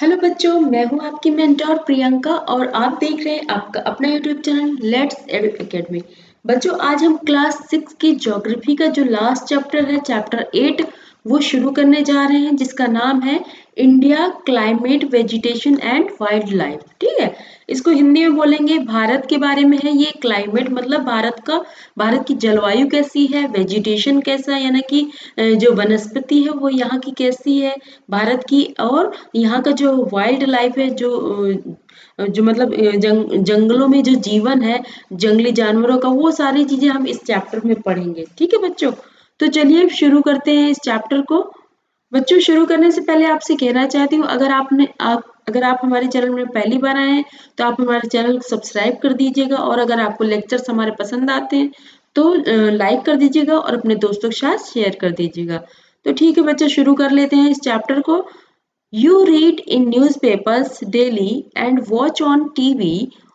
Hello बच्चों, मैं हूं आपकी मेंटोर प्रियंका और आप देख रहे हैं आपका अपना YouTube channel let's edu academy. बच्चों, आज हम क्लास 6 की ज्योग्राफी का जो लास्ट चैप्टर है, चैप्टर 8, वो शुरू करने जा रहे हैं, जिसका नाम है India climate vegetation and wild life. ठीक है, इसको हिंदी में बोलेंगे भारत के बारे में है। ये क्लाइमेट मतलब भारत की जलवायु कैसी है, वेजिटेशन कैसा है, यानी कि जो वनस्पति है वो यहाँ की कैसी है भारत की, और यहाँ का जो वाइल्ड लाइफ है, जो मतलब जंगलों में जो जीवन है, जंगली जानवरों का, वो सारी चीजें हम इस चैप्टर में पढ़ेंगे। ठीक है बच्चों, तो चलिए शुरू करते हैं इस चैप्टर को। बच्चों, शुरू करने से पहले आपसे कहना चाहती हूँ, अगर आप हमारे चैनल में पहली बार आए हैं तो आप हमारे चैनल को सब्सक्राइब कर दीजिएगा, और अगर आपको लेक्चर्स हमारे पसंद आते हैं तो लाइक कर दीजिएगा और अपने दोस्तों के साथ शेयर कर दीजिएगा। तो ठीक है बच्चों, शुरू कर लेते हैं इस चैप्टर को। You read in newspapers daily and watch on TV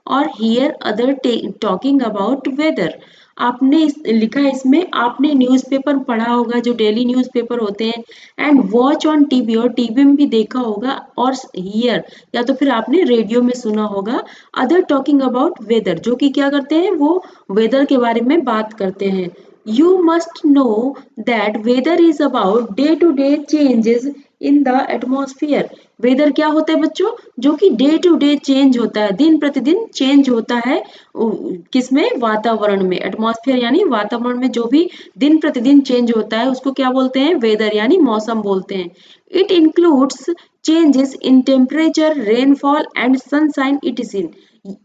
or hear other talking about weather। आपने लिखा है इसमें, आपने न्यूज़पेपर पढ़ा होगा, जो डेली न्यूज़पेपर होते हैं, एंड वॉच ऑन टीवी, और टीवी में भी देखा होगा, और हियर या तो फिर आपने रेडियो में सुना होगा अदर टॉकिंग अबाउट वेदर, जो कि क्या करते हैं, वो वेदर के बारे में बात करते हैं। You must know that weather is about day to day changes in the atmosphere. Weather क्या होता है बच्चों, जो कि डे टू डे चेंज होता है, दिन प्रतिदिन चेंज होता है। किसमें? वातावरण में। एटमॉस्फेयर यानी वातावरण में जो भी दिन प्रतिदिन चेंज होता है उसको क्या बोलते हैं? वेदर यानी मौसम बोलते हैं। It includes changes in temperature, rainfall and sunshine it is in.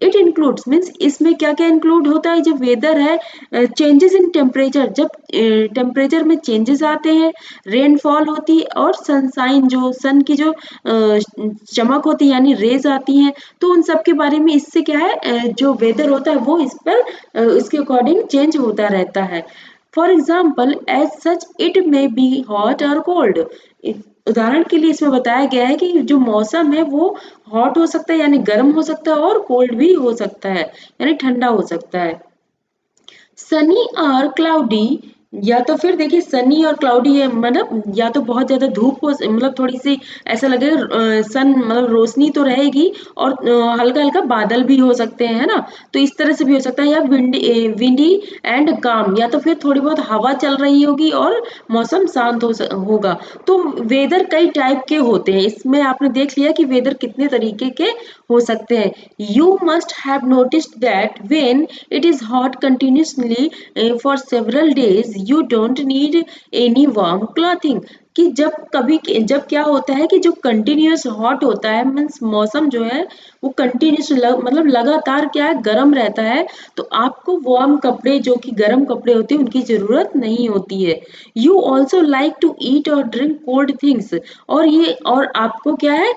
It includes means इसमें क्या क्या इंक्लूड होता है? जो वेदर है, चेंजेस इन टेम्परेचर, जब टेम्परेचर में चेंजेस आते हैं, रेनफॉल होती है, और सनशाइन, जो सन की जो चमक होती है यानी रेज आती हैं, तो उन सब के बारे में इससे क्या है, जो वेदर होता है वो इस पर इसके अकॉर्डिंग चेंज होता रहता है। For example, as such it may be hot और कोल्ड। उदाहरण के लिए इसमें बताया गया है कि जो मौसम है वो हॉट हो सकता है यानी गर्म हो सकता है, और कोल्ड भी हो सकता है यानी ठंडा हो सकता है। सनी और क्लाउडी, या तो फिर देखिए सनी और क्लाउडी है, मतलब या तो बहुत ज्यादा धूप हो, मतलब थोड़ी सी ऐसा लगेगा सन मतलब रोशनी तो रहेगी, और हल्का हल्का बादल भी हो सकते हैं, है ना। तो इस तरह से भी हो सकता है, या विंडी एंड काम, या तो फिर थोड़ी बहुत हवा चल रही होगी और मौसम शांत होगा। तो वेदर कई टाइप के होते हैं, इसमें आपने देख लिया कि वेदर कितने तरीके के हो सकते हैं। You must have noticed that when it is hot continuously for several days, you don't need any warm clothing। कि जब क्या होता है कि जो कंटिन्यूअस हॉट होता है, मीन्स मौसम जो है वो कंटिन्यूस मतलब लगातार क्या है, गर्म रहता है, तो आपको वार्म कपड़े, जो कि गर्म कपड़े होते हैं, उनकी जरूरत नहीं होती है। You also like to eat और ड्रिंक कोल्ड थिंग्स। और आपको क्या है,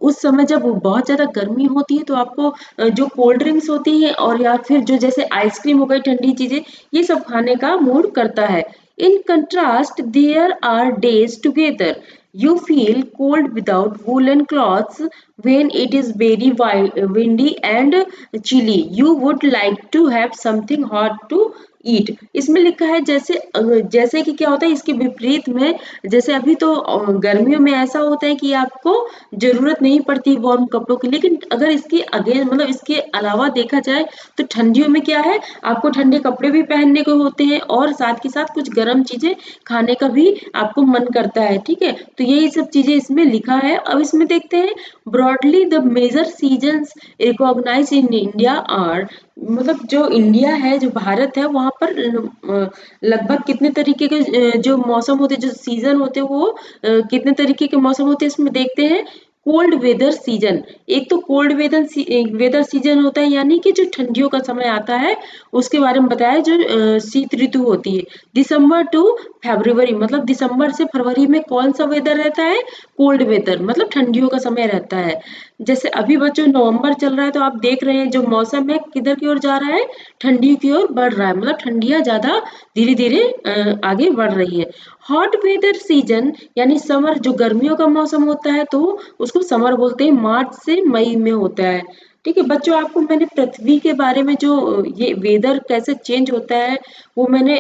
उस समय जब बहुत ज्यादा गर्मी होती है तो आपको जो कोल्ड ड्रिंक्स होती है, और या फिर जो जैसे आइसक्रीम हो गई, ठंडी चीजें, ये सब खाने का मूड करता है। In contrast, there are days together you feel cold without woolen cloths when it is very windy and chilly, you would like to have something hot to eat। इसमें लिखा है जैसे कि क्या होता है, इसके विपरीत में, जैसे अभी तो गर्मियों में ऐसा होता है कि आपको जरूरत नहीं पड़ती वार्म कपड़ों की, लेकिन अगर इसके अगेंस्ट मतलब इसके अलावा देखा जाए तो ठंडियों में क्या है, आपको ठंडे कपड़े भी पहनने को होते हैं, और साथ के साथ कुछ गर्म चीजें खाने का भी आपको मन करता है। ठीक है, तो यही सब चीजें इसमें लिखा है। अब इसमें देखते हैं, broadly the major seasons recognize in India are, मतलब जो इंडिया है, जो भारत है, वहां पर लगभग कितने तरीके के जो मौसम होते हैं, जो सीजन होते हैं, वो कितने तरीके के मौसम होते हैं, इसमें देखते हैं। कोल्ड वेदर सीजन, एक तो कोल्ड वेदर सीजन होता है, यानी कि जो ठंडियों का समय आता है उसके बारे में बताया, जो शीत ऋतु होती है। दिसंबर टू फरवरी, मतलब दिसंबर से फरवरी में कौन सा वेदर रहता है? कोल्ड वेदर, मतलब ठंडियों का समय रहता है। जैसे अभी बच्चों नवंबर चल रहा है, तो आप देख रहे हैं जो मौसम है किधर की ओर जा रहा है, ठंडी की ओर बढ़ रहा है, मतलब ठंडियां ज्यादा धीरे धीरे आगे बढ़ रही है। हॉट वेदर सीजन यानी समर, जो गर्मियों का मौसम होता है, तो उसको समर बोलते हैं, मार्च से मई में होता है। ठीक है बच्चों, आपको मैंने पृथ्वी के बारे में जो ये वेदर कैसे चेंज होता है वो मैंने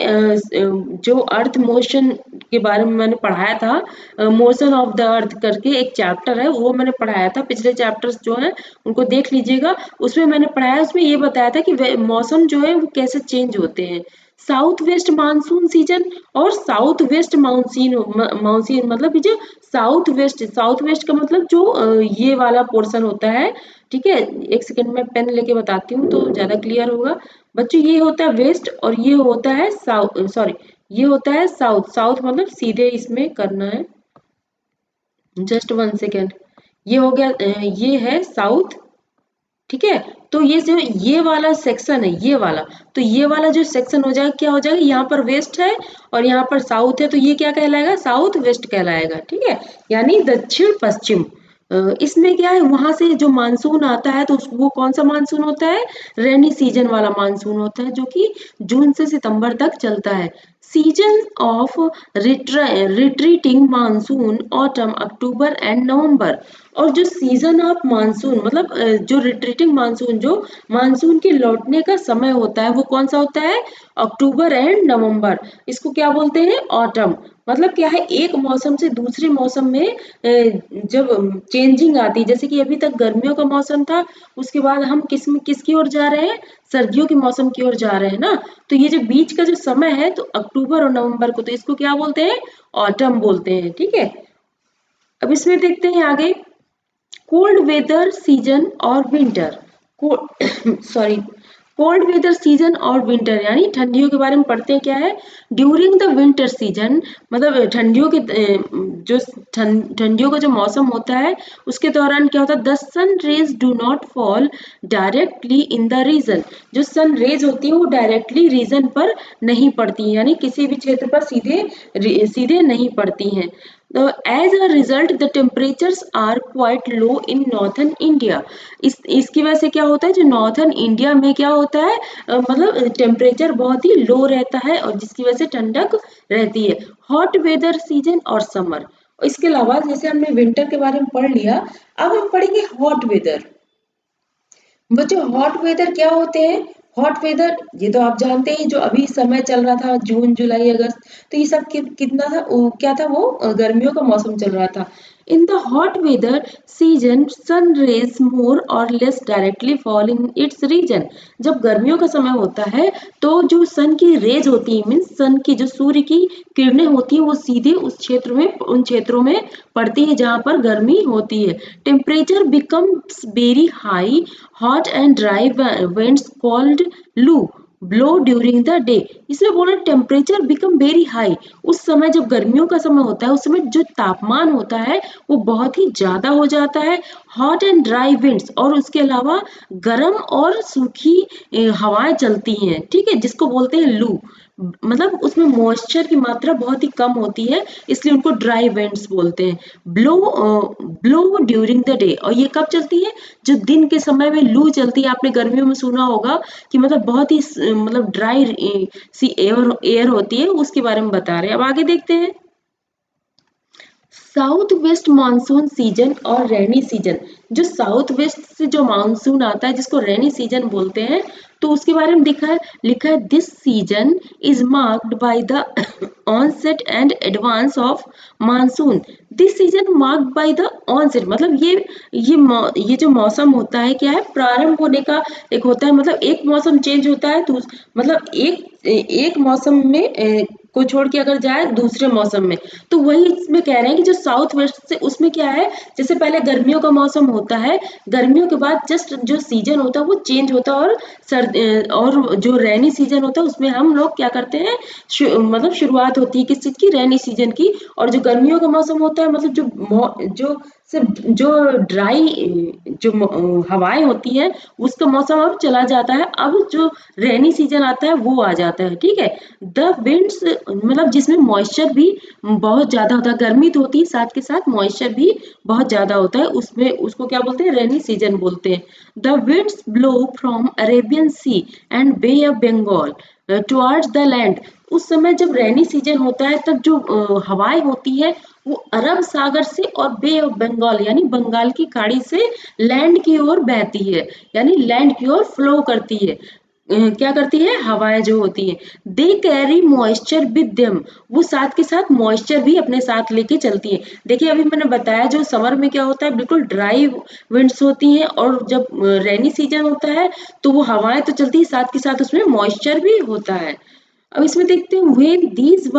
जो अर्थ मोशन के बारे में मैंने पढ़ाया था, मोशन ऑफ द अर्थ करके एक चैप्टर है, वो मैंने पढ़ाया था। पिछले चैप्टर्स जो हैं उनको देख लीजिएगा, उसमें मैंने पढ़ाया, उसमें ये बताया था कि मौसम जो है वो कैसे चेंज होते हैं। साउथ वेस्ट मानसून सीजन और साउथ वेस्ट मानसून मतलब ये जो साउथ वेस्ट का मतलब जो ये वाला पोर्शन होता है। ठीक है, एक सेकंड में पेन लेके बताती हूँ तो ज्यादा क्लियर होगा। बच्चों ये होता है वेस्ट और ये होता है साउथ, सॉरी ये होता है साउथ। साउथ मतलब सीधे इसमें करना है, जस्ट वन सेकेंड। ये हो गया, ये है साउथ। ठीक है, तो ये जो ये वाला सेक्शन है, ये वाला, तो ये वाला जो सेक्शन हो जाएगा क्या हो जाएगा, यहाँ पर वेस्ट है और यहाँ पर साउथ है, तो ये क्या कहलाएगा, साउथ वेस्ट कहलाएगा। ठीक है, यानी दक्षिण पश्चिम। इसमें क्या है, वहां से जो मानसून आता है तो वो कौन सा मानसून होता है, रेनी सीजन वाला मानसून होता है, जो कि जून से सितंबर तक चलता है। Season of retreating monsoon autumn October and November. और जो सीजन ऑफ मानसून मतलब जो रिट्रीटिंग मानसून, जो मानसून के लौटने का समय होता है वो कौन सा होता है, अक्टूबर एंड नवंबर। इसको क्या बोलते हैं, ऑटम। मतलब क्या है, एक मौसम से दूसरे मौसम में जब चेंजिंग आती है, जैसे कि अभी तक गर्मियों का मौसम था, उसके बाद हम किसकी ओर जा रहे हैं, सर्दियों के मौसम की ओर जा रहे हैं ना। तो ये जो बीच का जो समय है तो अक्टूबर और नवंबर को, तो इसको क्या बोलते हैं, ऑटम बोलते हैं। ठीक है, अब इसमें देखते हैं आगे, कोल्ड वेदर सीजन और winter. Sorry, cold weather season और विंटर यानी ठंडियों के बारे में पढ़ते हैं। क्या है, ड्यूरिंग द विंटर सीजन मतलब ठंडियों के जो ठंडियों का जो मौसम होता है उसके दौरान क्या होता है, the sun rays do not fall directly in the region. जो सन रेज होती है वो डायरेक्टली रीजन पर नहीं पड़ती, यानी किसी भी क्षेत्र पर सीधे सीधे नहीं पड़ती हैं। As a result the temperatures are quite low in northern India. इसकी वजह से क्या होता है, जो नॉर्थन इंडिया में क्या होता है, मतलब टेम्परेचर बहुत ही लो रहता है और जिसकी वजह से ठंडक रहती है। हॉट वेदर सीजन और समर। इसके अलावा जैसे हमने विंटर के बारे में पढ़ लिया, अब हम पढ़ेंगे हॉट वेदर। बच्चों हॉट वेदर क्या होते हैं, हॉट वेदर ये तो आप जानते हैं, जो अभी समय चल रहा था जून जुलाई अगस्त, तो ये सब कितना था, क्या था वो, गर्मियों का मौसम चल रहा था। In the hot weather season sun rays more or less directly fall in its region. जब गर्मियों का समय होता है तो जो सन की रेज होती है, मीन्स सन की जो सूर्य की किरणें होती है वो सीधे उस क्षेत्र में, उन क्षेत्रों में पड़ती है जहां पर गर्मी होती है। Temperature becomes very high, hot and dry winds called लू ब्लो ड्यूरिंग द डे। इसमें बोला टेम्परेचर बिकम वेरी हाई, उस समय जब गर्मियों का समय होता है उस समय जो तापमान होता है वो बहुत ही ज्यादा हो जाता है। हॉट एंड ड्राई विंड्स, और उसके अलावा गर्म और सूखी हवाएं चलती हैं। ठीक है, जिसको बोलते हैं लू, मतलब उसमें मॉइस्चर की मात्रा बहुत ही कम होती है, इसलिए उनको ड्राई विंड्स बोलते हैं। Blow blow during the day, और ये कब चलती है, जो दिन के समय में लू चलती है। आपने गर्मियों में सुना होगा कि मतलब बहुत ही मतलब ड्राई सी एयर होती है, उसके बारे में बता रहे हैं। अब आगे देखते हैं, साउथ वेस्ट मानसून सीजन और रेनी सीजन। जो साउथ वेस्ट से जो मानसून आता है जिसको रेनी सीजन बोलते हैं, तो उसके बारे में लिखा है this season is marked by the onset and advance of monsoon. This season marked by the onset मतलब ये जो मौसम होता है क्या है, प्रारंभ होने का एक होता है, मतलब एक मौसम चेंज होता है तो मतलब एक मौसम में को छोड़ के अगर जाए दूसरे मौसम में, तो वही इसमें कह रहे हैं कि जो साउथ वेस्ट से उसमें क्या है, जैसे पहले गर्मियों का मौसम होता है, गर्मियों के बाद जस्ट जो सीजन होता है वो चेंज होता है, और और जो रेनी सीजन होता है उसमें हम लोग क्या करते हैं, मतलब शुरुआत होती है किस चीज की, रेनी सीजन की। और जो गर्मियों का मौसम होता है मतलब जो सिर्फ जो ड्राई जो हवाएं होती हैं उसका मौसम अब चला जाता है, अब जो रेनी सीजन आता है वो आ जाता है। ठीक है, द विंड्स मतलब जिसमें मॉइस्चर भी बहुत ज्यादा होता है, गर्मी तो होती है साथ के साथ मॉइस्चर भी बहुत ज्यादा होता है, उसमें उसको क्या बोलते हैं, रेनी सीजन बोलते हैं। The winds blow from Arabian Sea and Bay of Bengal towards the land. उस समय जब रेनी सीजन होता है तब जो हवाएं होती है वो अरब सागर से और बे ऑफ बंगाल यानी बंगाल की खाड़ी से लैंड की ओर बहती है, यानी लैंड की ओर फ्लो करती है। क्या करती है, हवाएं जो होती हैं, they carry moisture with them, वो साथ के साथ मॉइस्चर भी अपने साथ लेके चलती है। देखिए अभी मैंने बताया जो समर में क्या होता है, बिल्कुल ड्राई विंड्स होती हैं, और जब रेनी सीजन होता है तो वो हवाएं तो चलती है, साथ के साथ उसमें मॉइस्चर भी होता है। अब इसमें देखते हैं, when these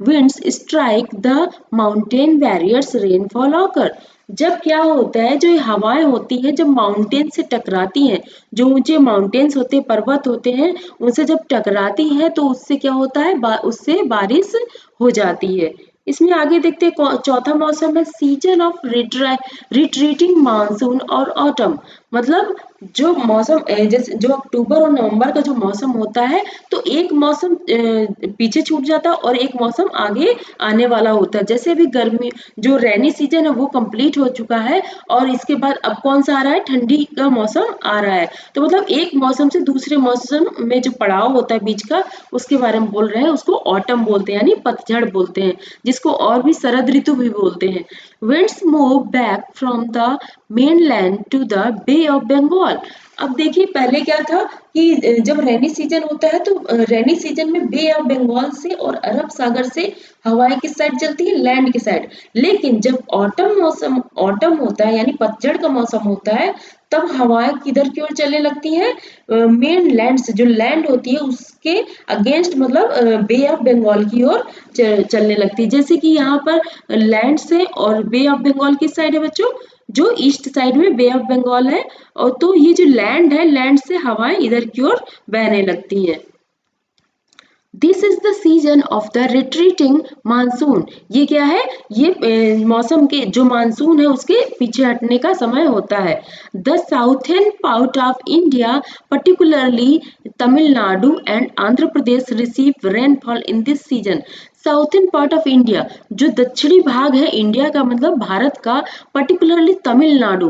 winds strike the mountain barriers rainfall occur। जब क्या होता है, जो ये हवाएं होती हैं जब माउंटेन से टकराती हैं, जो ऊंचे माउंटेन्स होते हैं, पर्वत होते हैं, उनसे जब टकराती हैं तो उससे क्या होता है, उससे बारिश हो जाती है। इसमें आगे देखते हैं, चौथा मौसम है सीजन ऑफ रिट्रीटिंग मानसून और ऑटम। मतलब जो मौसम जैसे जो अक्टूबर और नवंबर का जो मौसम होता है, तो एक मौसम पीछे छूट जाता है और एक मौसम आगे आने वाला होता है। जैसे अभी गर्मी जो रेनी सीजन है वो कंप्लीट हो चुका है, और इसके बाद अब कौन सा आ रहा है, ठंडी का मौसम आ रहा है। तो मतलब एक मौसम से दूसरे मौसम में जो पड़ाव होता है बीच का, उसके बारे में बोल रहे हैं, उसको ऑटम बोलते हैं यानी पतझड़ बोलते हैं, जिसको और भी शरद ऋतु भी बोलते हैं। winds move back from the mainland to the Bay of Bengal। अब देखिए पहले क्या था कि जब रेनी सीजन होता है तो रेनी सीजन में बे ऑफ बंगाल से और अरब सागर से हवाएं किस साइड चलती है, लैंड की साइड। लेकिन जब ऑटम होता है यानी पतझड़ का मौसम होता है, तब हवाएं किधर की ओर चलने लगती हैं, मेन लैंड से, जो लैंड होती है उसके अगेंस्ट, मतलब बे ऑफ बंगाल की ओर चलने लगती है। जैसे कि यहाँ पर लैंड से और बे ऑफ बंगाल किस साइड है बच्चों, जो ईस्ट साइड में बे ऑफ बंगाल है, और तो ये जो लैंड है, लैंड से हवाएं इधर की ओर बहने लगती हैं। This is the season of the retreating monsoon. ये क्या है, ये मौसम के जो मानसून है उसके पीछे हटने का समय होता है। The southern part of India particularly Tamil Nadu and Andhra Pradesh receive rainfall in this season. Southern part of India, जो दक्षिणी भाग है इंडिया का, मतलब भारत का, पर्टिकुलरली तमिलनाडु,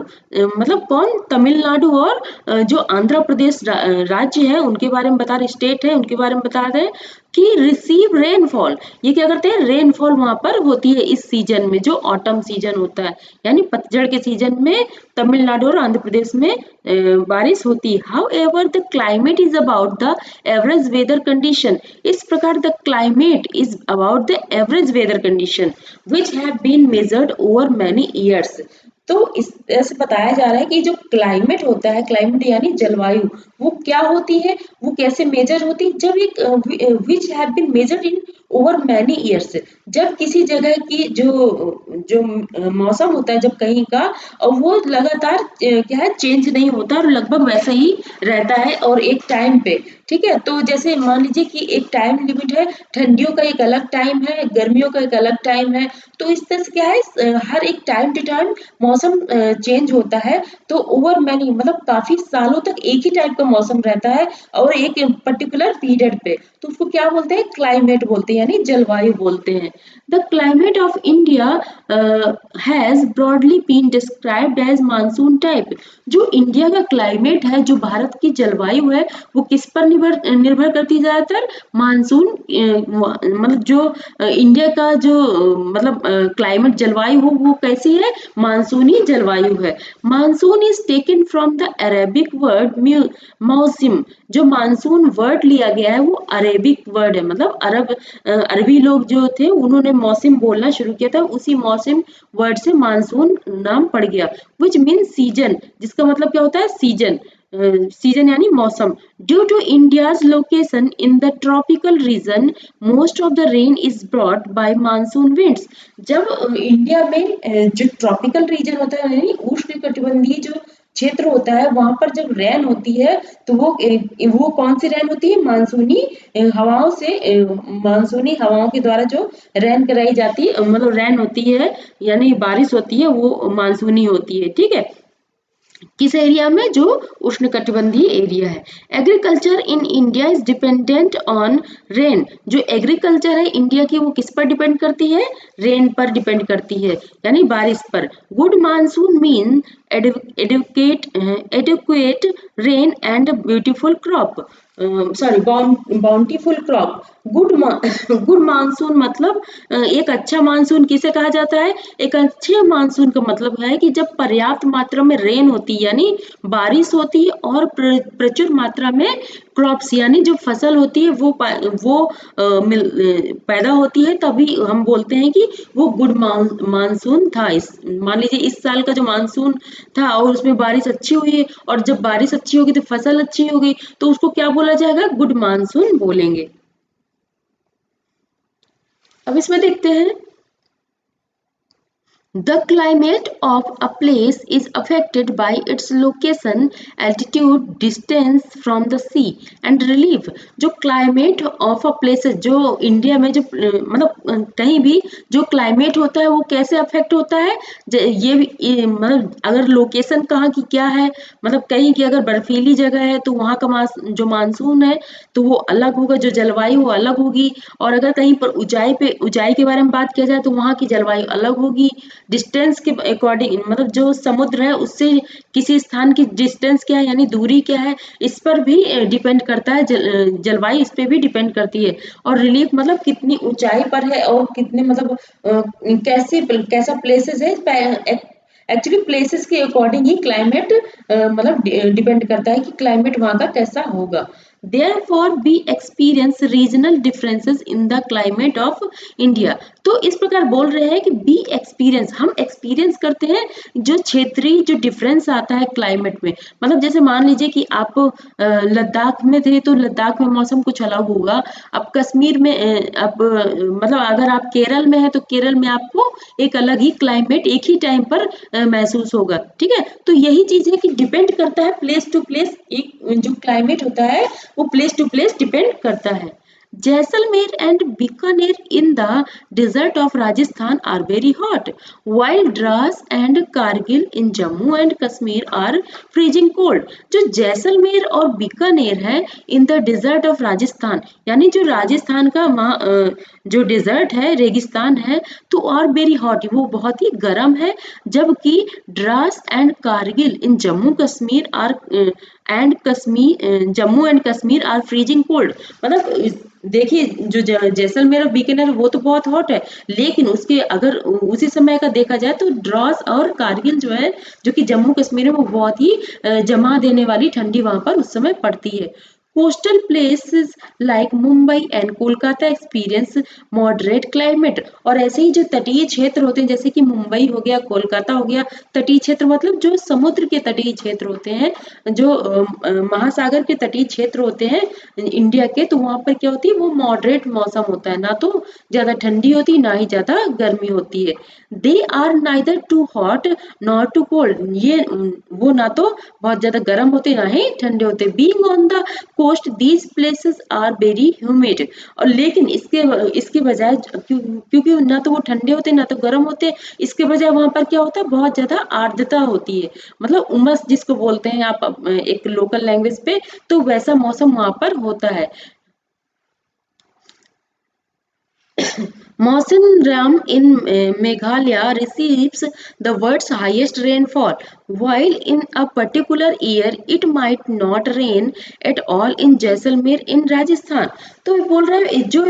मतलब कौन, तमिलनाडु, और जो आंध्र प्रदेश राज्य है उनके बारे में बता रहे, स्टेट है उनके बारे में बता रहे हैं कि रिसीव रेनफॉल। ये क्या करते हैं, रेनफॉल वहां पर होती है इस सीजन में, जो ऑटम सीजन होता है यानी पतझड़ के सीजन में तमिलनाडु और आंध्र प्रदेश में बारिश होती है। However the climate is about the average weather condition. इस प्रकार the climate is about the average weather condition which have been measured over many years. तो इस तरह से बताया जा रहा है कि जो क्लाइमेट होता है, क्लाइमेट यानी जलवायु, वो क्या होती है, वो कैसे मेजर होती है, जब एक which have been measured in over many years. जब किसी जगह की जो जो मौसम होता है जब कहीं का, और वो लगातार क्या है, चेंज नहीं होता और लगभग वैसा ही रहता है, और एक टाइम पे, ठीक है। तो जैसे मान लीजिए कि एक टाइम लिमिट है, ठंडियों का एक अलग टाइम है, गर्मियों का एक अलग टाइम है। तो इस तरह से क्या है, हर एक टाइम टू टाइम मौसम चेंज होता है। तो ओवर मैनी मतलब काफी सालों तक एक ही टाइप का मौसम रहता है, और एक पर्टिकुलर पीरियड पे, तो उसको क्या बोलते हैं, क्लाइमेट बोलते हैं यानी जलवायु बोलते हैं। The climate of India has broadly been described as monsoon type. जो इंडिया का क्लाइमेट है, जो भारत की जलवायु है, वो किस पर निर्भर करती है ज्यादातर, मानसून, मतलब जो इंडिया का जो मतलब क्लाइमेट जलवायु हो वो कैसी है, मानसूनी जलवायु है। Monsoon is taken from the Arabic word मौसिम। जो मानसून वर्ड लिया गया है वो अरेबिक वर्ड है, मतलब अरबी लोग जो थे उन्होंने मौसम बोलना शुरू किया था, उसी मौसम वर्ड से मानसून नाम पड़ गया। विच मीन सीजन, जिसका मतलब क्या होता है, सीजन। सीजन यानी मौसम। Due to India's location in the tropical region, most of the rain is brought by monsoon winds. जब इंडिया में जो ट्रॉपिकल रीजन होता है यानी उष्ण कटिबंधीय जो क्षेत्र होता है, वहां पर जब रेन होती है तो वो कौन सी रेन होती है, मानसूनी हवाओं से, मानसूनी हवाओं के द्वारा जो रेन कराई जाती है, मतलब रेन होती है यानी बारिश होती है, वो मानसूनी होती है, ठीक है। किस एरिया में, जो उष्णकटिबंधीय एरिया है। Agriculture in India is dependent on rain. जो एग्रीकल्चर है इंडिया की वो किस पर डिपेंड करती है, रेन पर डिपेंड करती है यानी बारिश पर। Good monsoon mean adequate rain and beautiful crop. Sorry bountiful crop. Good good monsoon मतलब एक अच्छा मानसून किसे कहा जाता है? एक अच्छे मानसून का मतलब है कि जब पर्याप्त मात्रा में रेन होती है यानी बारिश होती है और प्रचुर मात्रा में क्रॉप्स यानी जो फसल होती है वो पैदा होती है, तभी हम बोलते हैं कि वो गुड मानसून था। इस मान लीजिए इस साल का जो मानसून था और उसमें बारिश अच्छी हुई है, और जब बारिश अच्छी होगी तो फसल अच्छी हो गई, तो उसको क्या बोला जाएगा? गुड मानसून बोलेंगे। अब इसमें देखते हैं, the climate of a place is affected by its location, altitude, distance from the sea and relief। जो climate of a place है, जो इंडिया में जो मतलब कहीं भी जो climate होता है वो कैसे affect होता है? मतलब अगर लोकेशन कहाँ की क्या है, मतलब कहीं की अगर बर्फीली जगह है तो वहाँ का जो मानसून है तो वो अलग होगा, जो जलवायु वो अलग होगी। और अगर कहीं पर ऊंचाई के बारे में बात किया जाए तो वहाँ की जलवायु अलग होगी। डिस्टेंस के अकॉर्डिंग मतलब जो समुद्र है उससे किसी स्थान की डिस्टेंस क्या है यानी दूरी क्या है, इस पर भी डिपेंड करता है। जलवायु इस पे भी डिपेंड करती है। और रिलीफ मतलब कितनी ऊंचाई पर है और कितने मतलब कैसा प्लेसेस है। एक्चुअली प्लेसेस के अकॉर्डिंग ही क्लाइमेट मतलब डिपेंड करता है कि क्लाइमेट वहाँ का कैसा होगा। Therefore, we experience regional differences in the climate of India। तो इस प्रकार बोल रहे हैं कि बी एक्सपीरियंस, हम एक्सपीरियंस करते हैं जो क्षेत्रीय जो डिफरेंस आता है क्लाइमेट में। मतलब जैसे मान लीजिए कि आप लद्दाख में थे तो लद्दाख में मौसम कुछ अलग होगा। अब कश्मीर में मतलब अगर आप केरल में है तो केरल में आपको एक अलग ही क्लाइमेट एक ही टाइम पर महसूस होगा। ठीक है, तो यही चीज है कि डिपेंड करता है प्लेस टू प्लेस। एक जो क्लाइमेट होता है वो प्लेस टू प्लेस डिपेंड करता है। Jaisalmer and Bikaner in the desert of Rajasthan are very hot, while Dras and Kargil in Jammu and Kashmir are freezing cold। जो जैसलमेर और बीकानेर है in the desert of Rajasthan, यानी जो राजस्थान का जो डिजर्ट है, रेगिस्तान है, तो और वेरी हॉट वो बहुत ही गर्म है। जबकि Dras and Kargil in Jammu Kashmir are Jammu and Kashmir are freezing cold. मतलब देखिए जो जैसलमेर और बीकानेर वो तो बहुत हॉट है, लेकिन उसके अगर उसी समय का देखा जाए तो ड्रॉस और कारगिल जो है जो कि जम्मू कश्मीर में वो बहुत ही जमा देने वाली ठंडी वहां पर उस समय पड़ती है। Coastal places like Mumbai and Kolkata experience moderate climate. और ऐसे ही जो तटीय क्षेत्र होते हैं जैसे कि मुंबई हो गया, कोलकाता हो गया, तटीय क्षेत्र मतलब जो समुद्र के तटीय क्षेत्र होते हैं, जो महासागर के तटीय क्षेत्र होते हैं इंडिया के, तो वहां पर क्या होती है वो मॉडरेट मौसम होता है, ना तो ज्यादा ठंडी होती है ना ही ज्यादा गर्मी होती है। They are neither too hot nor too cold. ये वो ना तो बहुत ज्यादा गर्म होते ना ही ठंडे होते। Being on the coast these places are very humid. और लेकिन इसके बजाय क्योंकि ना तो वो ठंडे होते ना तो गर्म होते, इसके बजाय वहां पर क्या होता है बहुत ज्यादा आर्द्रता होती है, मतलब उमस जिसको बोलते हैं आप एक लोकल लैंग्वेज पे, तो वैसा मौसम वहां पर होता है। Mawsynram in Meghalaya receives the world's highest rainfall, while in a particular year it might not rain at all in Jaisalmer in Rajasthan। तो ये बोल रहा है जो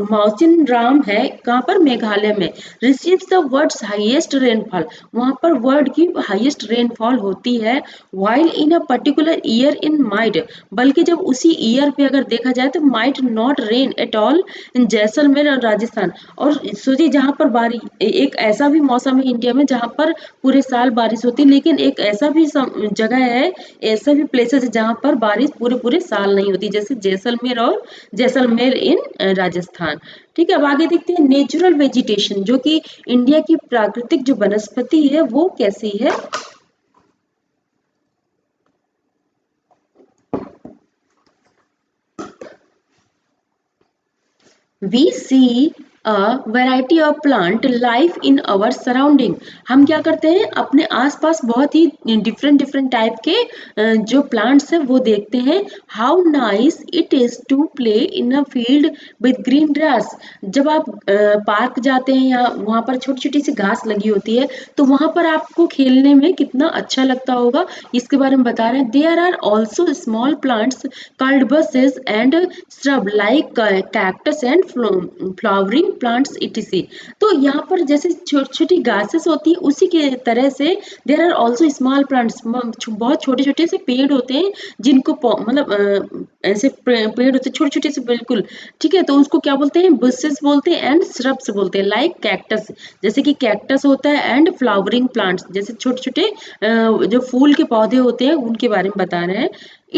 मौसिनराम है कहाँ पर? मेघालय में। Receives the world's highest rainfall, वहां पर वर्ल्ड की हाईएस्ट रेनफॉल होती है। while in a particular year in might, बल्कि जब उसी ईयर पे अगर देखा जाए तो might not rain at all in Jaisalmer और राजस्थान। और सोचिए जहाँ पर बारिश, एक ऐसा भी मौसम है इंडिया में जहाँ पर पूरे साल बारिश होती है, लेकिन एक ऐसा भी जगह है, ऐसा भी प्लेसेस है जहाँ पर बारिश पूरे पूरे साल नहीं होती, जैसे जैसलमेर और जैसलमेर इन राजस्थान। ठीक है, अब आगे देखते हैं नेचुरल वेजिटेशन, जो कि इंडिया की प्राकृतिक जो वनस्पति है वो कैसी है। We see variety of plant life in our surrounding. हम क्या करते हैं अपने आसपास बहुत ही डिफरेंट डिफरेंट टाइप के जो प्लांट्स हैं वो देखते हैं। How nice it is to play in a field with green grass. जब आप पार्क जाते हैं या वहां पर छोटी छोटी सी घास लगी होती है तो वहां पर आपको खेलने में कितना अच्छा लगता होगा, इसके बारे में बता रहे हैं। There are also small plants called bushes and shrub like cactus and flowering plants etc। तो यहाँ पर जैसे छोटी छोटी घासेस होती है उसी के तरह से there are also small plants, बहुत छोटे छोटे से पेड़ होते हैं जिनको मतलब ऐसे पेड़ होते हैं छोटे छोटे से बिल्कुल, ठीक है। तो उसको क्या बोलते हैं, बुशेस बोलते हैं एंड श्रब्स बोलते हैं। लाइक कैक्टस, जैसे कि कैक्टस होता है, एंड फ्लावरिंग प्लांट्स जैसे छोटे छोटे जो फूल के पौधे होते हैं उनके बारे में बता रहे हैं।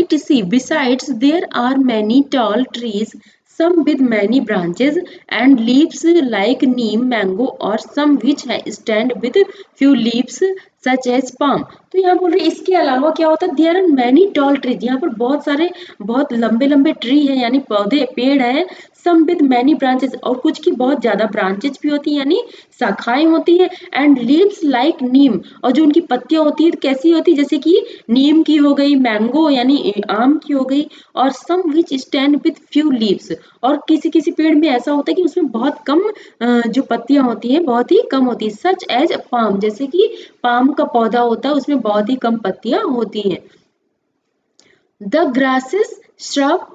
etc। Besides, there are many tall trees, some with many branches and leaves like neem, mango, or some which stand with few leaves such as palm। तो यहाँ बोल रहे इसके अलावा क्या होता है, there are many tall trees, यहाँ पर बहुत सारे बहुत लंबे लंबे ट्री है यानी पौधे पेड़ है। सम विद मैनी ब्रांचेस, और कुछ की बहुत ज्यादा ब्रांचेस भी होती है यानी शाखाएं होती है। एंड लीव्स लाइक नीम, और जो उनकी पत्तियां होती है कैसी होती है, जैसे कि नीम की हो गई, मैंगो यानी आम की हो गई, और some which stand with few leaves, और किसी किसी पेड़ में ऐसा होता है कि उसमें बहुत कम जो पत्तियां होती हैं बहुत ही कम होती है। सच एज पाम, जैसे कि पाम का पौधा होता है उसमें बहुत ही कम पत्तियां होती हैं। The grasses, shrub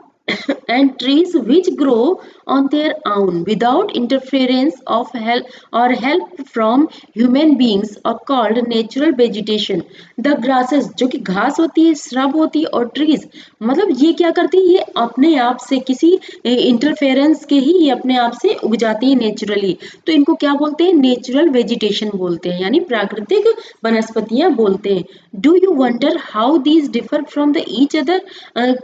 and trees which grow on their own without interference of help or help from human beings are called natural vegetation। The grasses जो कि घास होती है, shrub होती है, और trees मतलब ये क्या करती है, ये अपने आप से किसी इंटरफेरेंस के ही ये अपने आप से उग जाती है नेचुरली। तो इनको क्या बोलते हैं, नेचुरल वेजिटेशन बोलते हैं यानी प्राकृतिक वनस्पतियां बोलते हैं। Do you wonder how these differ from the each other.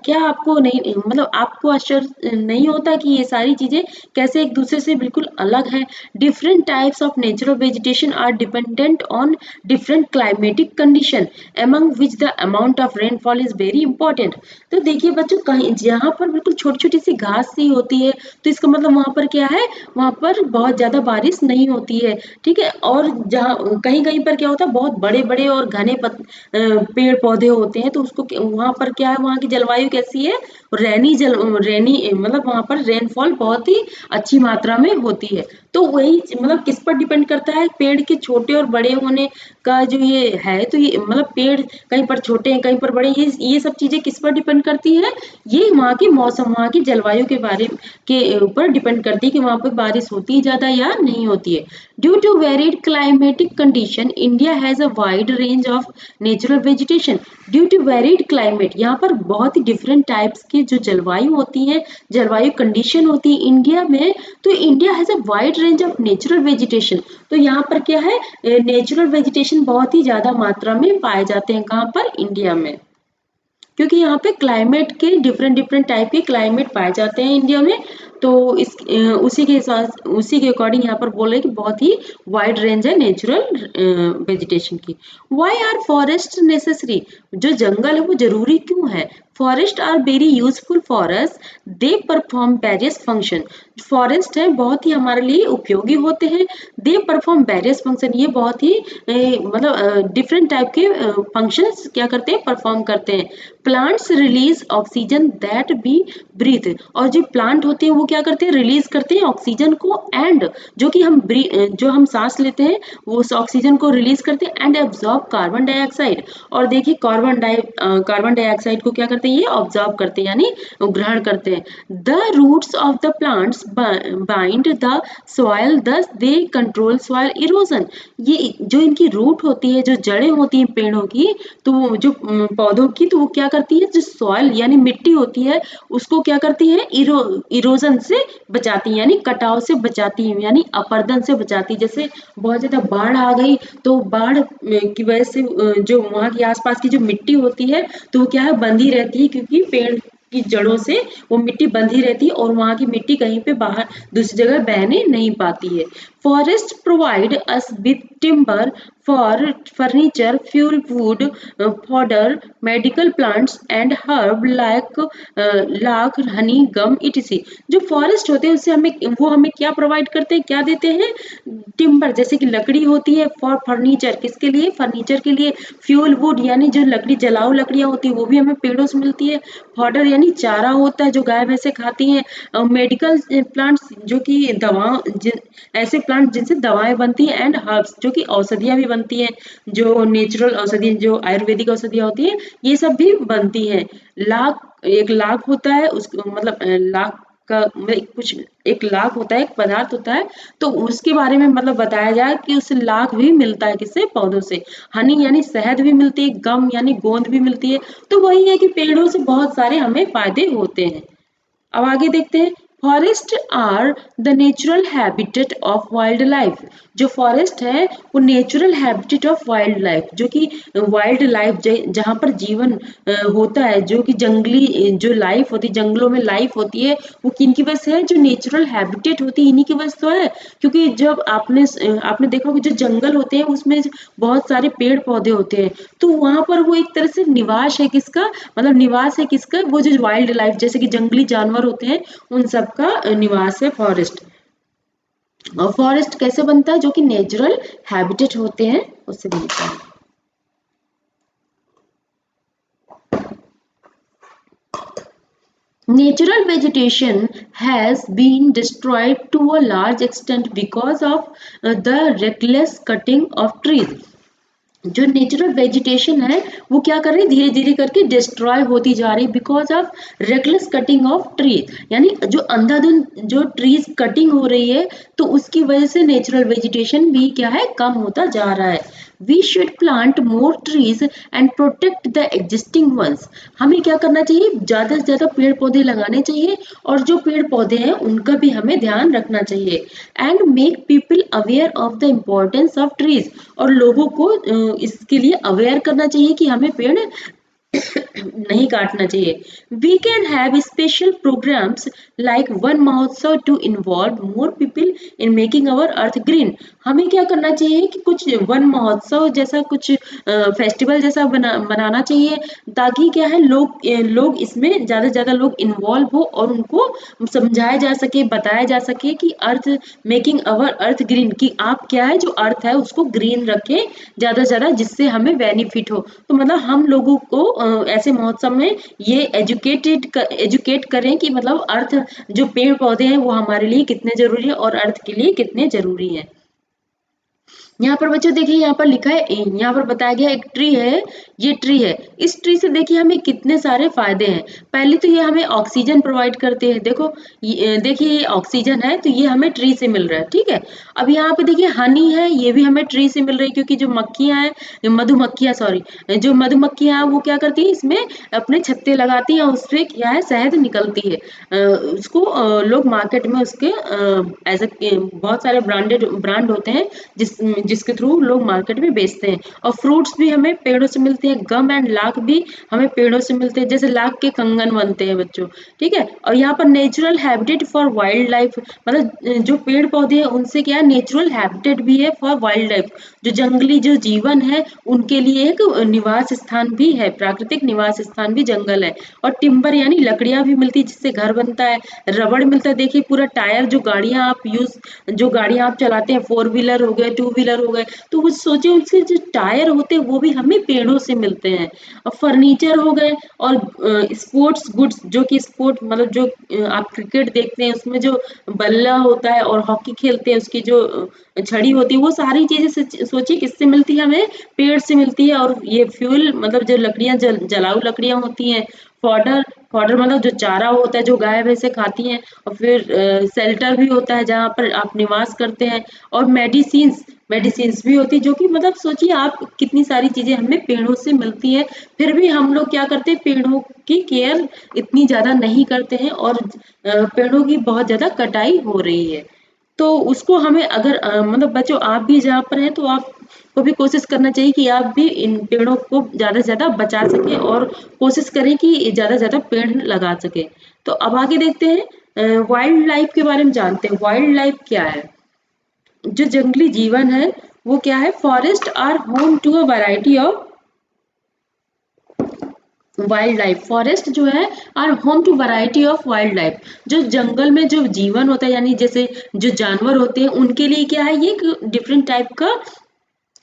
क्या आपको नहीं मतलब आपको आश्चर्य नहीं होता कि ये सारी चीजें कैसे एक दूसरे से बिल्कुल अलग है। Different types of natural vegetation are dependent on different climatic condition among which the amount of rainfall is very important। तो देखिए बच्चों, कहीं जहाँ पर बिल्कुल छोटी छोटी सी घास सी होती है तो इसका मतलब वहां पर क्या है, वहां पर बहुत ज्यादा बारिश नहीं होती है, ठीक है। और जहाँ कहीं कहीं पर क्या होता है, बहुत बड़े बड़े और घने पेड़ पौधे होते हैं तो उसको वहां पर क्या है, वहां की जलवायु कैसी है, रैनी मतलब वहां पर रेनफॉल बहुत ही अच्छी मात्रा में होती है। तो वही मतलब किस पर डिपेंड करता है, पेड़ के छोटे और बड़े होने का जो ये है, तो ये मतलब पेड़ कहीं पर छोटे हैं कहीं पर बड़े, ये सब चीजें किस पर डिपेंड करती है, ये वहाँ के मौसम वहाँ की जलवायु के बारे के ऊपर डिपेंड करती है कि वहाँ पर बारिश होती है ज्यादा या नहीं होती है। Due to varied climatic condition India has a wide range of natural vegetation. Due to varied climate, यहाँ पर बहुत ही डिफरेंट टाइप्स की जो जलवायु होती है, जलवायु कंडीशन होती है इंडिया में, तो India has a wide range of natural vegetation. तो यहाँ पर क्या है, नेचुरल वेजिटेशन बहुत ही ज्यादा मात्रा में पाए जाते हैं, कहाँ पर, इंडिया में। क्योंकि यहाँ पे क्लाइमेट के डिफरेंट डिफरेंट टाइप के क्लाइमेट पाए जाते हैं इंडिया में। तो उसी के हिसाब उसी के अकॉर्डिंग यहाँ पर बोल रहे हैं कि बहुत ही वाइड रेंज है नेचुरल वेजिटेशन की। व्हाई आर फॉरेस्ट नेसेसरी, जो जंगल है वो जरूरी क्यों है। Forest are very useful for us, they perform various function. Forest है बहुत ही हमारे लिए उपयोगी होते हैं। दे परफॉर्म वेरियस फंक्शन, ये बहुत ही मतलब डिफरेंट टाइप के फंक्शंस क्या करते हैं, परफॉर्म करते हैं। Plants release oxygen that we breathe, और जो प्लांट होते हैं वो क्या करते हैं, रिलीज करते हैं ऑक्सीजन को, एंड जो हम सांस लेते हैं वो उस ऑक्सीजन को रिलीज करते हैं, एंड एब्जॉर्ब कार्बन डाइऑक्साइड। और देखिए कार्बन डाइऑक्साइड को क्या करते हैं, ये ऑब्जॉर्ब करते हैं यानी ग्रहण करते हैं। The roots of the plants bind the soil, thus they control soil erosion. ये जो इनकी रूट होती है, जो जड़ें होती हैं पेड़ों की, तो वो जो पौधों की, तो वो क्या करती है, जो सॉइल यानी मिट्टी होती है उसको क्या करती है, इरोजन से बचाती है यानी कटाव से बचाती है यानी अपरदन से बचाती है। जैसे बहुत ज्यादा बाढ़ आ गई तो बाढ़ की वजह से जो वहां की आसपास की जो मिट्टी होती है तो वो क्या है, बंधी रहती है, क्योंकि पेड़ की जड़ों से वो मिट्टी बंधी रहती है और वहां की मिट्टी कहीं पे बाहर दूसरी जगह बहने नहीं पाती है। Forest provide us with timber for furniture, fuel, wood, fodder, medical plants and herb like lac, honey, gum etc. जो फॉरेस्ट होते हैं उससे हमें क्या प्रोवाइड करते हैं, क्या देते हैं? टिम्बर, जैसे कि लकड़ी होती है फॉर फर्नीचर, किसके लिए? फर्नीचर के लिए। फ्यूल वुड यानी जो लकड़ी जलाऊ लकड़ियां होती है वो भी हमें पेड़ों से मिलती है। फॉडर यानी चारा होता है जो गाय भैंसे खाती हैं। मेडिकल प्लांट्स जो कि ऐसे प्लांट जिनसे दवाएं बनती हैं। एंड हर्ब्स जो कि औषधियां भी बनती हैं, जो नेचुरल औषधि जो आयुर्वेदिक औषधियां होती हैं ये सब भी बनती हैं। लाख, एक लाख होता है उसको मतलब लाख का मतलब कुछ एक लाख होता है, एक पदार्थ होता है, तो उसके बारे में मतलब बताया जाए कि उस लाख भी मिलता है किससे? पौधों से। हनी यानी शहद भी मिलती है, गम यानी गोंद भी मिलती है। तो वही है कि पेड़ों से बहुत सारे हमें फायदे होते हैं। अब आगे देखते हैं। Forest are the natural habitat of wild life. जो फॉरेस्ट है वो natural habitat of wild life, जो कि वाइल्ड लाइफ जहाँ पर जीवन होता है, जो कि जंगली जो लाइफ होती है, जंगलों में लाइफ होती है, वो किन की वजह से है? जो नेचुरल हैबिटेट होती है इन्हीं की वजह से तो है। क्योंकि जब आपने देखा होगा जो जंगल होते हैं उसमें बहुत सारे पेड़ पौधे होते हैं, तो वहां पर वो एक तरह से निवास है किसका? मतलब निवास है किसका? वो जो वाइल्ड लाइफ जैसे कि जंगली जानवर होते हैं उन सब का निवास है फॉरेस्ट। और फॉरेस्ट कैसे बनता है? जो कि नेचुरल हैबिटेट होते हैं उससे बनता है। Natural vegetation has been destroyed to a large extent because of the reckless cutting of trees. जो नेचुरल वेजिटेशन है वो क्या कर रही है? धीरे धीरे करके डिस्ट्रॉय होती जा रही है because of reckless cutting of trees. यानी जो अंधाधुंध जो ट्रीज कटिंग हो रही है तो उसकी वजह से नेचुरल वेजिटेशन भी क्या है? कम होता जा रहा है। We should plant more trees and protect the existing ones. हमें क्या करना चाहिए? ज्यादा से ज्यादा पेड़ पौधे लगाने चाहिए और जो पेड़ पौधे हैं उनका भी हमें ध्यान रखना चाहिए। And make people aware of the importance of trees. और लोगों को इसके लिए अवेयर करना चाहिए कि हमें पेड़ नहीं काटना चाहिए। We can have special programmes like Van Mahotsav to involve more people in making our earth green. हमें क्या करना चाहिए कि कुछ वन महोत्सव जैसा कुछ फेस्टिवल जैसा बनाना चाहिए, ताकि क्या है लोग इसमें ज्यादा से ज्यादा लोग इन्वॉल्व हो और उनको समझाया जा सके, बताया जा सके कि अर्थ मेकिंग अवर अर्थ ग्रीन, कि आप क्या है जो अर्थ है उसको ग्रीन रखें ज्यादा से ज्यादा, जिससे हमें बेनिफिट हो। तो मतलब हम लोगों को ऐसे महोत्सव में ये एजुकेट करें कि मतलब अर्थ जो पेड़ पौधे हैं वो हमारे लिए कितने जरूरी है और अर्थ के लिए कितने जरूरी है। यहाँ पर बच्चों देखिए, यहाँ पर लिखा है, यहाँ पर बताया गया एक ट्री है, ये ट्री है। इस ट्री से देखिए हमें कितने सारे फायदे हैं। पहले तो ये हमें ऑक्सीजन प्रोवाइड करते हैं। देखो देखिए ये ऑक्सीजन है तो ये हमें ट्री से मिल रहा है, ठीक है। अब यहाँ पे देखिए हनी है, ये भी हमें ट्री से मिल रही है, क्योंकि जो मक्खियां हैं, मधुमक्खियां सॉरी, जो मधुमक्खियां हैं वो क्या करती है इसमें अपने छत्ते लगाती हैं, उससे क्या है शहद निकलती है। उसको लोग मार्केट में उसके एज बहुत सारे ब्रांड होते हैं जिसके थ्रू लोग मार्केट में बेचते हैं। और फ्रूट्स भी हमें पेड़ों से मिलते हैं, गम एंड लाख भी हमें पेड़ों से मिलते हैं, जैसे लाख के कंगन बनते हैं बच्चों, ठीक है। और यहाँ पर natural habitat for wild life, मतलब जो पेड़ पौधे हैं उनसे क्या है नेचुरल हैबिटेट भी है फॉर वाइल्ड लाइफ, जो जंगली जो जीवन है उनके लिए एक निवास स्थान भी है, प्राकृतिक निवास स्थान भी जंगल है। और टिम्बर यानी लकड़ियां भी मिलती है जिससे घर बनता है, रबड़ मिलता है। देखिए पूरा टायर जो गाड़ियां आप चलाते हैं, फोर व्हीलर हो गए, टू व्हीलर हो गए, तो वो सोचिए उसके जो टायर होते हैं वो भी हमें पेड़ों से मिलते हैं। और फर्नीचर हो गए, और स्पोर्ट्स गुड्स, जो कि स्पोर्ट मतलब जो आप क्रिकेट देखते हैं उसमें जो बल्ला होता है, और हॉकी खेलते हैं उसकी जो छड़ी होती है, वो सारी चीजें सोचिए किससे मिलती है? हमें पेड़ से मिलती है। और ये फ्यूल मतलब जो लकड़ियां जलाऊ लकड़ियां होती हैं, फॉडर फॉडर मतलब जो चारा होता है जो गाय भैंसे खाती हैं। और फिर शेल्टर भी होता है जहाँ पर आप निवास करते हैं। और मेडिसिन्स भी होती है, जो कि मतलब सोचिए आप कितनी सारी चीजें हमें पेड़ों से मिलती हैं। फिर भी हम लोग क्या करते हैं? पेड़ों की केयर इतनी ज्यादा नहीं करते हैं, और पेड़ों की बहुत ज्यादा कटाई हो रही है। तो उसको हमें अगर मतलब बच्चों आप भी जहाँ पर हैं तो आप को भी कोशिश करना चाहिए कि आप भी इन पेड़ों को ज्यादा से ज्यादा बचा सके, और कोशिश करें कि ज्यादा से ज्यादा पेड़ लगा सके। तो अब आगे देखते हैं वाइल्ड लाइफ के बारे में जानते हैं। वाइल्ड लाइफ क्या है? जो जंगली जीवन है वो क्या है, forest are home to a variety of wild life. Forest जो है are home to variety of wild life. जो जंगल में जो जीवन होता है यानी जैसे जो जानवर होते हैं उनके लिए क्या है, ये एक डिफरेंट टाइप का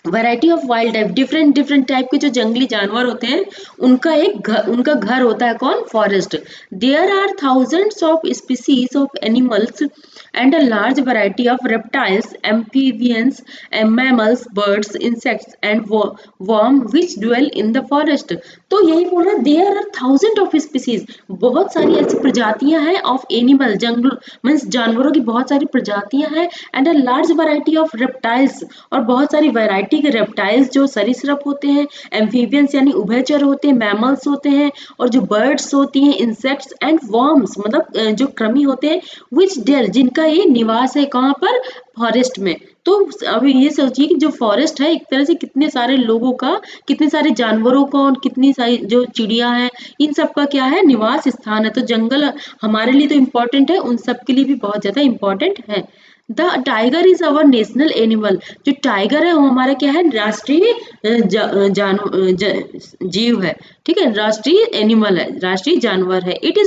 variety of wild life, different different type के जो जंगली जानवर होते हैं उनका घर होता है कौन, forest. There are thousands of species of animals and a large variety of reptiles, amphibians, mammals, birds, insects and worm which dwell in the forest. तो यही बोल रहा है, there are thousand of species, बहुत सारी ऐसी प्रजातियां हैं ऑफ एनिमल, जंगल मीन्स जानवरों की बहुत सारी प्रजातियां हैं, and a large variety of reptiles, और बहुत सारी वैरायटी के रेप्टाइल्स जो सरीसृप होते हैं, एम्फीबियंस यानी उभयचर होते हैं, मैमल्स होते हैं, और जो बर्ड्स होती हैं, इंसेक्ट्स एंड वर्म्स मतलब जो कृमि होते हैं, विच डेल जिनका ये निवास है कहाँ पर, फॉरेस्ट में। तो अभी ये सोचिए कि जो फॉरेस्ट है एक तरह से कितने सारे लोगों का, कितने सारे जानवरों का और कितनी सारी जो चिड़िया है, इन सब का क्या है, निवास स्थान है। तो जंगल हमारे लिए तो इम्पोर्टेंट है, उन सब के लिए भी बहुत ज्यादा इम्पोर्टेंट है। The tiger is our national animal. जो टाइगर है वो हमारा क्या है, राष्ट्रीय जीव है, ठीक है, राष्ट्रीय एनिमल है, राष्ट्रीय जानवर है। It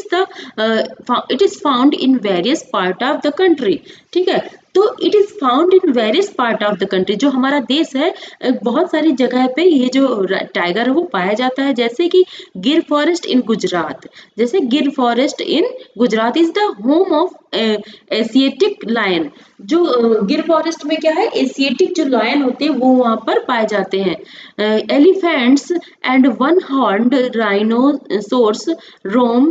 is found in various part of the country, ठीक है। तो it is found in various part of the country, जो हमारा देश है बहुत सारी जगह पे ये जो टाइगर है वो पाया जाता है। जैसे कि गिर फॉरेस्ट इन गुजरात, जैसे Gir forest in Gujarat is the home of Asiatic lion. जो गिर फॉरेस्ट में क्या है, एशियाटिक जो लायन होते हैं वो वहां पर पाए जाते हैं। Elephants and one horned rhinoceros roam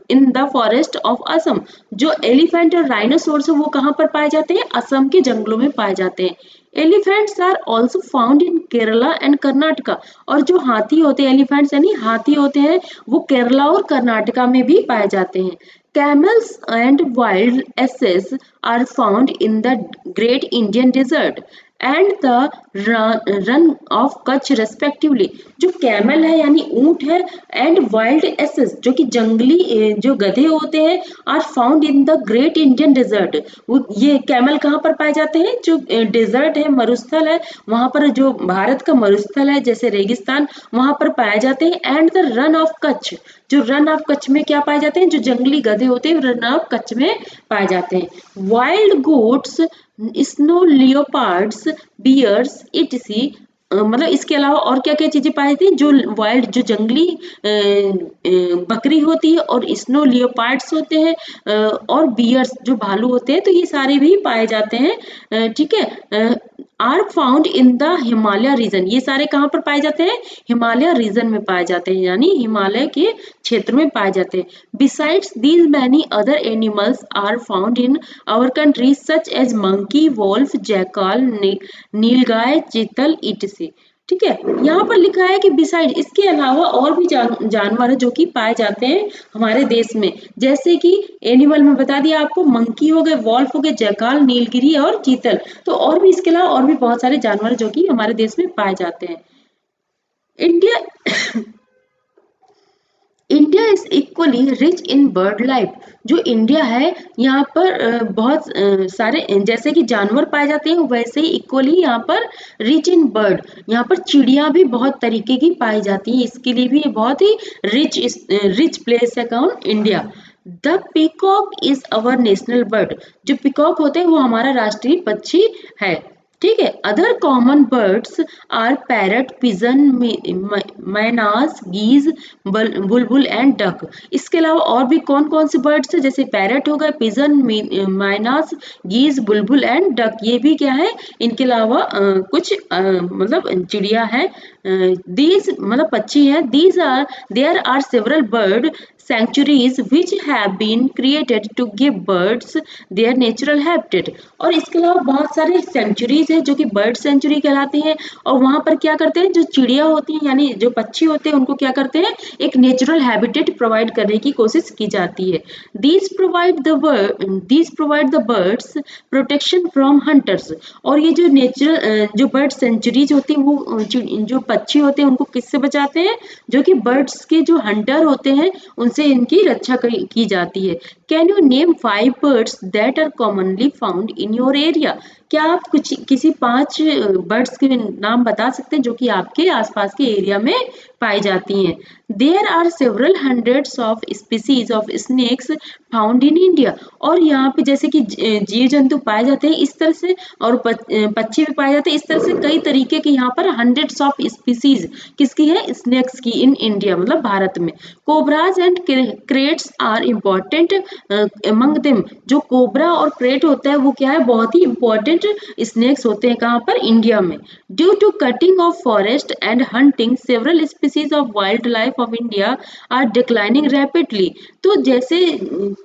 in the forest of Assam. जो एलिफेंट और राइनोसोर्स वो कहाँ पर पाए जाते हैं, असम के जंगलों में पाए जाते हैं। Elephants are also found in Kerala and Karnataka. और जो हाथी होते हैं, एलिफेंट्स यानी हाथी होते हैं, वो केरला और कर्नाटका में भी पाए जाते हैं। Camels and wild asses are found in the Great Indian Desert and the run of Kutch respectively। जो कैमल है यानी ऊंट है, एंड वाइल्ड एसेस जो कि जंगली जो गधे होते हैं, are found in the great Indian desert. वो ये कैमल कहाँ पर पाए जाते हैं, जो डेजर्ट है, मरुस्थल है, वहां पर जो भारत का मरुस्थल है जैसे रेगिस्तान, वहां पर पाए जाते हैं। And the run of Kutch, जो रन ऑफ कच्छ में क्या पाए जाते हैं, जो जंगली गधे होते हैं रन ऑफ कच्छ में पाए जाते हैं। Wild goats, snow leopards, bears etc, मतलब इसके अलावा और क्या क्या चीजें पाई जाती हैं, जो वाइल्ड जो जंगली बकरी होती है, और स्नो लियोपार्ड्स होते हैं, और बियर्स जो भालू होते हैं, तो ये सारे भी पाए जाते हैं, ठीक है। Are found in the Himalaya region, ये सारे कहाँ पर पाए जाते हैं, हिमालय रीजन में पाए जाते हैं, यानी हिमालय के क्षेत्र में पाए जाते हैं। Besides these many other animals are found in our country such as monkey, wolf, jackal, nilgai, chital etc, ठीक है। यहाँ पर लिखा है कि बिसाइड, इसके अलावा और भी जानवर है जो कि पाए जाते हैं हमारे देश में। जैसे कि एनिमल में बता दिया आपको, मंकी हो गए, वॉल्फ हो गए, जैकाल, नीलगिरी और चीतल। तो और भी इसके अलावा और भी बहुत सारे जानवर जो कि हमारे देश में पाए जाते हैं। India India is equally rich in bird life. जो इंडिया है यहाँ पर बहुत सारे जैसे कि जानवर पाए जाते हैं, वैसे ही इक्वली यहाँ पर रिच इन बर्ड, यहाँ पर चिड़िया भी बहुत तरीके की पाई जाती है। इसके लिए भी ये बहुत ही रिच प्लेस है कौन, India. The peacock is our national bird. जो पीकॉक होते हैं वो हमारा राष्ट्रीय पक्षी है, ठीक है। Other common birds are parrot, pigeon, mynas, geese, bulbul and duck. इसके अलावा और भी कौन कौन से बर्ड्स है, जैसे पैरट हो गए, pigeon, mynas, geese, bulbul and duck, ये भी क्या है, इनके अलावा कुछ मतलब चिड़िया है, दीज मतलब पक्षी है। These are there are several bird sanctuaries which have been created to give birds their natural habitat। और इसके अलावा बहुत सारे सेंचुरीज है जो कि बर्ड सेंचुरी कहलाती हैं, और वहां पर क्या करते हैं, जो चिड़िया होती हैं यानी जो पक्षी होते हैं उनको क्या करते हैं, एक नेचुरल हैबिटेट प्रोवाइड करने की कोशिश की जाती है। these provide the birds protection from hunters। और ये जो नेचुरल जो बर्ड सेंचुरीज होती है वो जो पक्षी होते हैं उनको किससे बचाते हैं, जो कि बर्ड्स के जो हंटर होते हैं उनसे से इनकी रक्षा की जाती है। Can you name 5 birds that are commonly found in your area? क्या आप कुछ किसी 5 बर्ड्स के नाम बता सकते हैं जो कि आपके आसपास के एरिया में पाई जाती हैं? There are several hundreds of species of snakes found in India. और यहाँ पे जैसे कि जीव जंतु पाए जाते हैं इस तरह से, और पक्षी भी पाए जाते हैं इस तरह से, कई तरीके के यहाँ पर हंड्रेड्स ऑफ स्पीसीज किसकी है? स्नेक्स की, इन इंडिया मतलब भारत में। Cobras and kraits are important among them. जो कोबरा और क्रेट होता है वो क्या है? बहुत ही इंपॉर्टेंट स्नेक्स होते हैं। कहाँ पर? इंडिया में। Due to cutting of forest and hunting several species of wild life of India are declining rapidly. तो जैसे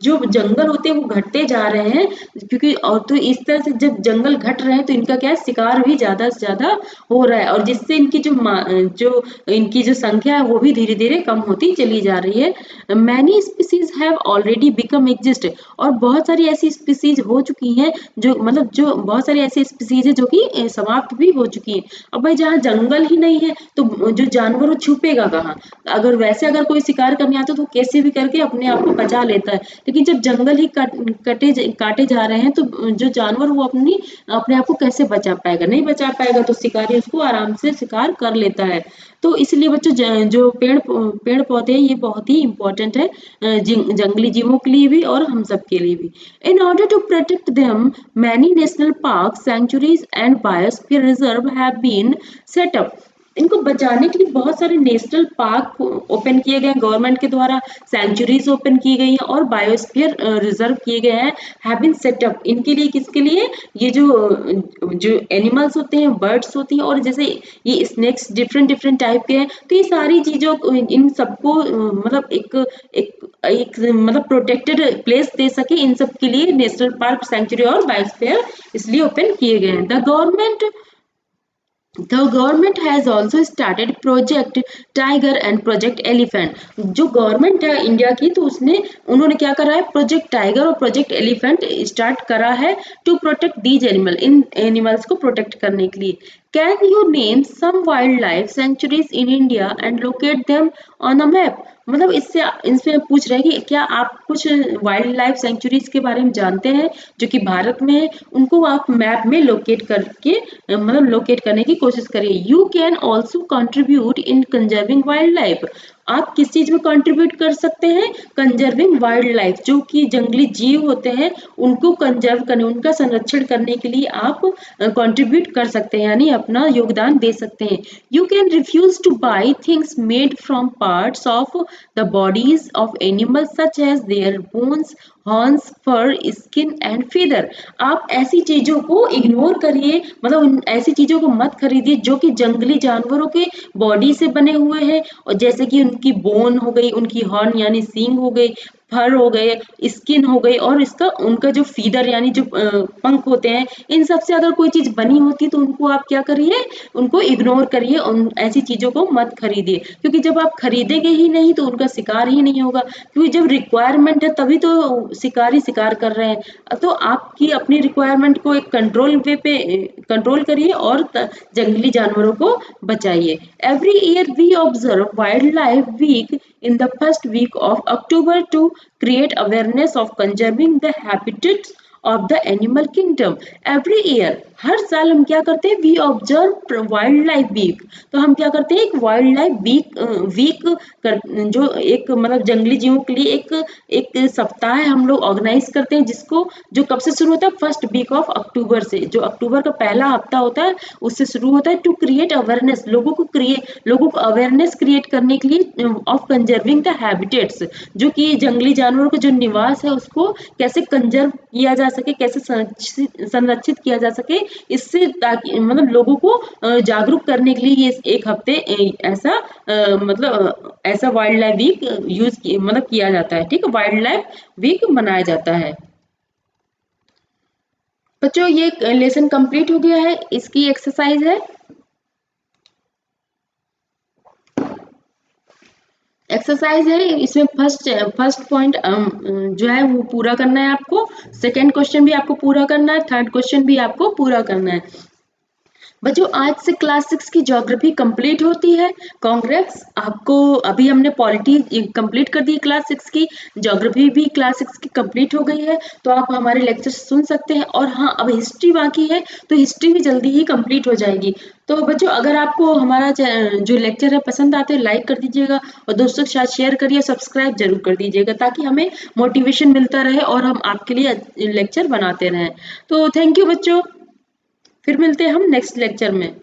जो जंगल होते हैं वो घटते जा रहे हैं, क्योंकि और तो इस तरह से जब जंगल घट रहे हैं तो इनका क्या है? शिकार भी ज्यादा से ज्यादा हो रहा है, और जिससे इनकी जो इनकी जो संख्या है वो भी धीरे धीरे कम होती चली जा रही है। Many species have already become exist. और बहुत सारी ऐसी स्पीसीज हो चुकी हैं जो मतलब जो बहुत सारी ऐसी स्पीसीज है जो कि समाप्त भी हो चुकी है। अब भाई जहाँ जंगल ही नहीं है तो जो जानवर वो छुपेगा कहाँ? अगर वैसे अगर कोई शिकार करने आता तो कैसे भी करके अपने आप को बचा लेता है, लेकिन जब जंगल ही काटे जा रहे हैं तो जो जानवर वो अपने आप को कैसे बचा पाएगा? नहीं बचा पाएगा, तो शिकारी उसको आराम से शिकार कर लेता है। तो इसलिए बच्चों जो पेड़ पौधे हैं ये बहुत ही इंपॉर्टेंट है जंगली जीवों के लिए भी और हम सब के लिए भी। In order to protect them many national park, sanctuaries and biosphere reserve have been set up. इनको बचाने के लिए बहुत सारे नेशनल पार्क ओपन किए गए हैं गवर्नमेंट के द्वारा, सेंचुरीज ओपन की गई हैं और बायोस्फीयर रिजर्व किए गए हैं, हैव बीन सेट अप। इनके लिए, किसके लिए? ये जो एनिमल्स होते हैं, बर्ड्स होती हैं, और जैसे ये स्नेक्स डिफरेंट डिफरेंट टाइप के हैं, तो ये सारी चीजों इन सबको मतलब एक मतलब प्रोटेक्टेड प्लेस दे सके, इन सब के लिए नेशनल पार्क, सेंचुरी और बायोस्फीयर इसलिए ओपन किए गए हैं। The government has also started Project Tiger and Project Elephant। जो गवर्नमेंट है इंडिया की, तो उन्होंने क्या करा है? प्रोजेक्ट टाइगर और प्रोजेक्ट एलिफेंट स्टार्ट करा है टू प्रोटेक्ट दीज एनिमल, इन एनिमल्स को प्रोटेक्ट करने के लिए। Can you name some wild life sanctuaries in India and locate them on a map? मतलब इनसे पूछ रहे हैं कि क्या आप कुछ वाइल्ड लाइफ सेंचुरीज के बारे में जानते हैं जो कि भारत में है, उनको आप मैप में लोकेट करके मतलब लोकेट करने की कोशिश करिए। You can also contribute in conserving wild life. आप किस चीज में कंट्रीब्यूट कर सकते हैं? कंजर्विंग वाइल्ड लाइफ, जो कि जंगली जीव होते हैं उनको कंजर्व करने, उनका संरक्षण करने के लिए आप कंट्रीब्यूट कर सकते हैं, यानी अपना योगदान दे सकते हैं। You can refuse to buy things made from parts of the bodies of animals such as their bones, horns, fur, skin and feather. आप ऐसी चीजों को इग्नोर करिए, मतलब ऐसी चीजों को मत खरीदिए जो कि जंगली जानवरों के बॉडी से बने हुए हैं, और जैसे कि उनकी बोन हो गई, उनकी हॉर्न यानी सींग हो गई, फर हो गए, स्किन हो गई, और उनका जो फीदर यानी जो पंख होते हैं, इन सब से अगर कोई चीज बनी होती तो उनको आप क्या करिए? उनको इग्नोर करिए, ऐसी चीजों को मत खरीदिए, क्योंकि जब आप खरीदेंगे ही नहीं तो उनका शिकार ही नहीं होगा, क्योंकि जब रिक्वायरमेंट है तभी तो शिकारी शिकार कर रहे हैं। तो आपकी अपनी रिक्वायरमेंट को एक कंट्रोल वे पे कंट्रोल करिए और जंगली जानवरों को बचाइए। Every year we observe wild life week in the first week of October to create awareness of conserving the habitats of the animal kingdom। Every year, हर साल हम क्या करते हैं? We observe wild life week. तो हम क्या करते हैं? एक वाइल्ड लाइफ वीक जो एक मतलब जंगली जीवों के लिए एक सप्ताह हम लोग ऑर्गेनाइज करते हैं, जिसको जो कब से शुरू होता है? फर्स्ट वीक ऑफ अक्टूबर से, जो अक्टूबर का पहला हफ्ता होता है उससे शुरू होता है। टू क्रिएट अवेयरनेस, लोगों को अवेयरनेस क्रिएट करने के लिए ऑफ कंजर्विंग द हैबिटेट्स, जो कि जंगली जानवरों का जो निवास है उसको कैसे कंजर्व किया जा सके, कैसे संरक्षित किया जा सके, इससे ताकि मतलब लोगों को जागरूक करने के लिए ये एक हफ्ते ऐसा मतलब ऐसा वाइल्ड लाइफ वीक मतलब किया जाता है। ठीक है, वाइल्ड लाइफ वीक मनाया जाता है। बच्चों ये लेसन कंप्लीट हो गया है, इसकी एक्सरसाइज है। एक्सरसाइज है, इसमें फर्स्ट पॉइंट जो है वो पूरा करना है आपको, सेकंड क्वेश्चन भी आपको पूरा करना है, थर्ड क्वेश्चन भी आपको पूरा करना है। बच्चों आज से क्लास 6 की ज्योग्राफी कंप्लीट होती है। कांग्रेस आपको, अभी हमने पॉलिटी कंप्लीट कर दी क्लास 6 की, ज्योग्राफी भी क्लास 6 की कंप्लीट हो गई है, तो आप हमारे लेक्चर सुन सकते हैं। और हाँ, अब हिस्ट्री बाकी है, तो हिस्ट्री भी जल्दी ही कंप्लीट हो जाएगी। तो बच्चों अगर आपको हमारा जो लेक्चर है पसंद आते हैं, लाइक कर दीजिएगा और दोस्तों के साथ शेयर करिए, सब्सक्राइब जरूर कर दीजिएगा, ताकि हमें मोटिवेशन मिलता रहे और हम आपके लिए लेक्चर बनाते रहें। तो थैंक यू बच्चों, फिर मिलते हैं हम नेक्स्ट लेक्चर में।